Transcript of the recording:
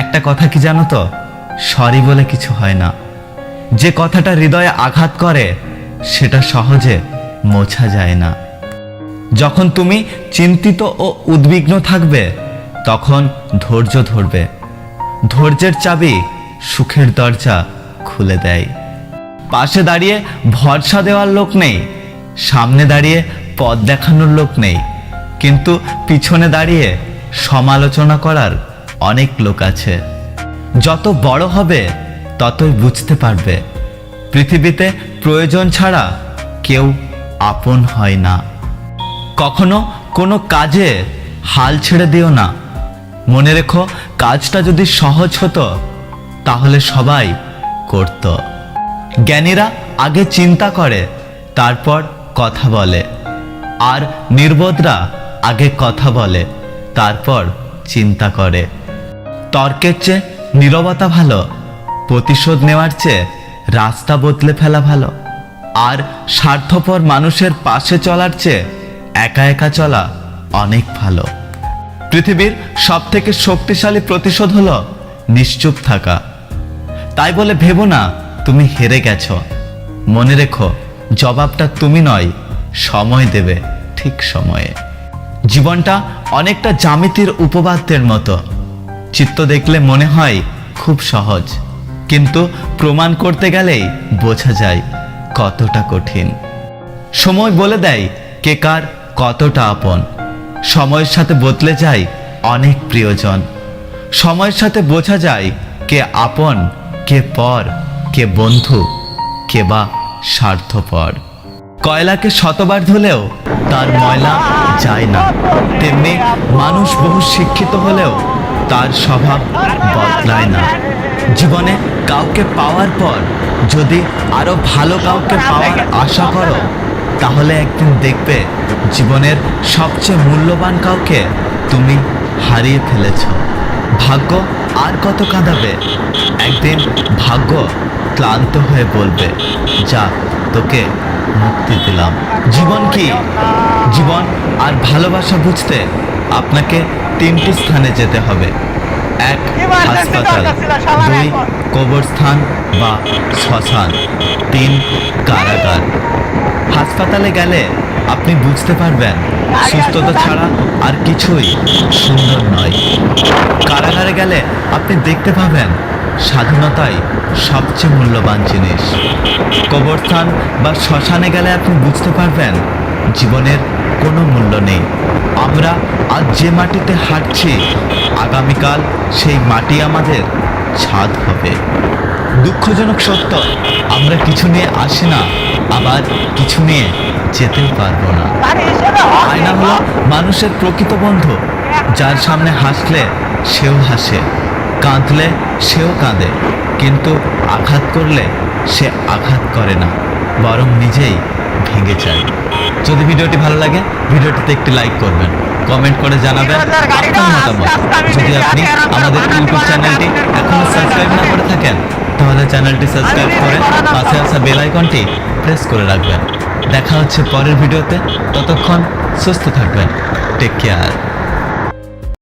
একটা কথা কি জানো তো, সরি বলে কিছু হয় না। যে কথাটা হৃদয়ে আঘাত করে সেটা সহজে মোছা যায় না। যখন তুমি চিন্তিত ও উদ্বিগ্ন থাকবে তখন ধৈর্য ধরবে। ধৈর্যের চাবি সুখের দরজা খুলে দেয়। পাশে দাঁড়িয়ে ভরসা দেওয়ার লোক নেই, সামনে দাঁড়িয়ে পথ দেখানোর লোক নেই, কিন্তু পিছনে দাঁড়িয়ে সমালোচনা করার অনেক লোক আছে। যত বড় হবে ততই বুঝতে পারবে পৃথিবীতে প্রয়োজন ছাড়া কেউ আপন হয় না। কখনো কোনো কাজে হাল ছেড়ে দিও না। মনে রেখো, কাজটা যদি সহজ হতো তাহলে সবাই করত। জ্ঞানীরা আগে চিন্তা করে তারপর কথা বলে, আর নির্বোধরা আগে কথা বলে তারপর চিন্তা করে। তর্কের চেয়ে নীরবতা ভালো, প্রতিশোধ নেওয়ার চেয়ে রাস্তা বদলে ফেলা ভালো, আর স্বার্থপর মানুষের পাশে চলার চেয়ে একা একা চলা অনেক ভালো। পৃথিবীর সবথেকে শক্তিশালী প্রতিশোধ হলো নিশ্চুপ থাকা। তাই বলে ভেবো না তুমি হেরে গেছো। মনে রেখো, জবাবটা তুমি নয়, সময় দেবে ঠিক সময়ে। জীবনটা অনেকটা জ্যামিতির উপপাদ্যের মতো। চিত্র দেখলে মনে হয় খুব সহজ, কিন্তু প্রমাণ করতে গেলেই বোঝা যায় কতটা কঠিন। সময় বলে দেয় কে কার কতটা আপন। সময়ের সাথে বদলে যায় অনেক প্রিয়জন। সময়ের সাথে বোঝা যায় কে আপন, কে পর, কে বন্ধু, কে বা স্বার্থপর। কয়লাকে শতবার ধুলেও তার ময়লা যায় না, তেমনি মানুষ বহু শিক্ষিত হলেও তার স্বভাব বদলায় না। জীবনে কাউকে পাওয়ার পর যদি আরো ভালো কাউকে পাওয়ার আশা করো তাহলে একদিন দেখবে জীবনের সবচেয়ে মূল্যবান কাউকে তুমি হারিয়ে ফেলেছ। ভাগ্য আর কত কাঁদাবে? একদিন ভাগ্য ক্লান্ত হয়ে বলবে, যা, তোকে মুক্তি দিলাম। জীবন কি? জীবন আর ভালোবাসা বুঝতে আপনাকে 3টি স্থানে যেতে হবে। 1, হাসপাতাল। 2, কবরস্থান বা শ্মশান। 3, কারাগার। হাসপাতালে গেলে আপনি বুঝতে পারবেন সুস্থতা ছাড়া আর কিছুই সুন্দর নয়। কারাগারে গেলে আপনি দেখতে পাবেন স্বাধীনতাই সবচেয়ে মূল্যবান জিনিস। কবরস্থান বা শ্মশানে গেলে আপনি বুঝতে পারবেন জীবনের কোনো মূল্য নেই। আমরা আজ যে মাটিতে হাঁটছি আগামীকাল সেই মাটি আমাদের ছাদ হবে। দুঃখজনক সত্য, আমরা কিছু নিয়ে আসি না, আবার কিছু নিয়ে যেতেও পারবো না। আয়না হলো মানুষের প্রকৃত বন্ধু, যার সামনে হাসলে সেও হাসে, কাঁদলে সেও কাঁদে, কিন্তু আঘাত করলে সে আঘাত করে না, বরং নিজেই ভেঙে যায়। যদি ভিডিওটি ভালো লাগে ভিডিওটিতে একটি লাইক করবেন, কমেন্ট করে জানাবেন আপনার মতামত। যদি আপনি আমাদের ইউটিউব চ্যানেলটি এখনো সাবস্ক্রাইব না করে থাকেন তাহলে চ্যানেলটি সাবস্ক্রাইব করে পাশে আসা বেল আইকনটি প্রেস করে রাখবেন। দেখা হচ্ছে পরের ভিডিওতে, ততক্ষণ সুস্থ থাকবেন। Take care.